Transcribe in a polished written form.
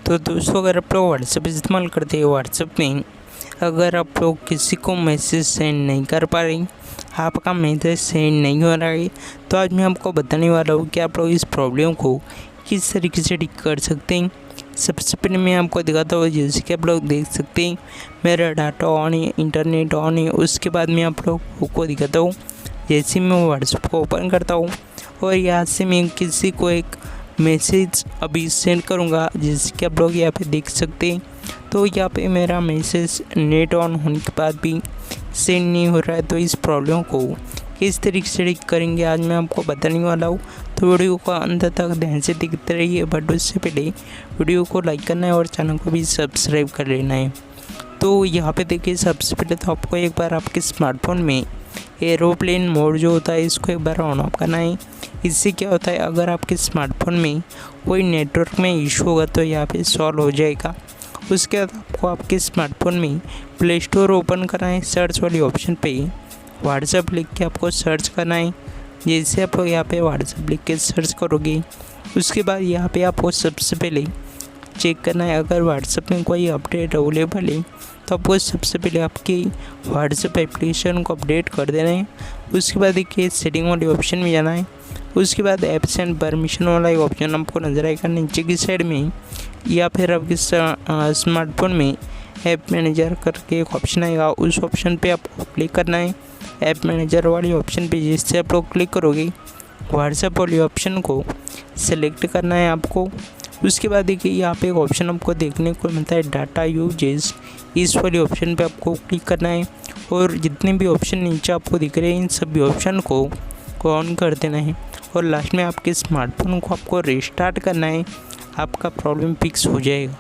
तो दोस्तों, अगर आप लोग व्हाट्सएप इस्तेमाल करते हैं, व्हाट्सएप में अगर आप लोग किसी को मैसेज सेंड नहीं कर पा रहे, आपका मैसेज सेंड नहीं हो रहा है, तो आज मैं आपको बताने वाला हूँ कि आप लोग इस प्रॉब्लम को किस तरीके से ठीक कर सकते हैं। सबसे पहले मैं आपको दिखाता हूँ, जैसे कि आप लोग देख सकते हैं मेरा डाटा ऑन है, इंटरनेट ऑन है। उसके बाद मैं आप लोगों को दिखाता हूँ, जैसे मैं व्हाट्सएप को ओपन करता हूँ और यहाँ से मैं किसी को एक मैसेज अभी सेंड करूँगा, जैसे कि आप लोग यहाँ पे देख सकते हैं। तो यहाँ पे मेरा मैसेज नेट ऑन होने के बाद भी सेंड नहीं हो रहा है। तो इस प्रॉब्लम को किस तरीके से ठीक करेंगे आज मैं आपको बताने वाला हूँ। तो वीडियो को अंत तक ध्यान से देखते रहिए, बट उससे पहले वीडियो को लाइक करना है और चैनल को भी सब्सक्राइब कर लेना है। तो यहाँ पे देखिए, सबसे पहले तो आपको एक बार आपके स्मार्टफोन में एरोप्लेन मोड जो होता है, इसको एक बार ऑन ऑफ करना है। इससे क्या होता है, अगर आपके स्मार्टफोन में कोई नेटवर्क में इशू होगा तो यहाँ पे सॉल्व हो जाएगा। उसके बाद आपको आपके स्मार्टफोन में प्ले स्टोर ओपन करना है, सर्च वाली ऑप्शन पे व्हाट्सएप लिख के आपको सर्च करना है। जैसे आप लोग यहाँ पे व्हाट्सएप लिख के सर्च करोगे, उसके बाद यहाँ पे आपको सबसे पहले चेक करना है अगर व्हाट्सएप में कोई अपडेट अवेलेबल है, तो आपको सबसे पहले आपकी व्हाट्सएप एप्लीकेशन को अपडेट कर देना है। उसके बाद देखिए सेटिंग वाले ऑप्शन में जाना है। उसके बाद ऐप्स एंड परमिशन वाला एक ऑप्शन आपको नजर आएगा नीचे की साइड में, या फिर आपके स्मार्टफोन में ऐप मैनेजर करके एक ऑप्शन आएगा, उस ऑप्शन पे आपको क्लिक करना है। ऐप मैनेजर वाली ऑप्शन पे जिससे आप लोग क्लिक करोगे, व्हाट्सएप वाली ऑप्शन को सिलेक्ट करना है आपको। उसके बाद देखिए यहाँ पे एक ऑप्शन आपको देखने को मिलता है डाटा यूजेस, इस वाली ऑप्शन पे आपको क्लिक करना है और जितने भी ऑप्शन नीचे आपको दिख रहे हैं इन सभी ऑप्शन को ऑन कर देना है। और लास्ट में आपके स्मार्टफोन को आपको रिस्टार्ट करना है, आपका प्रॉब्लम फिक्स हो जाएगा।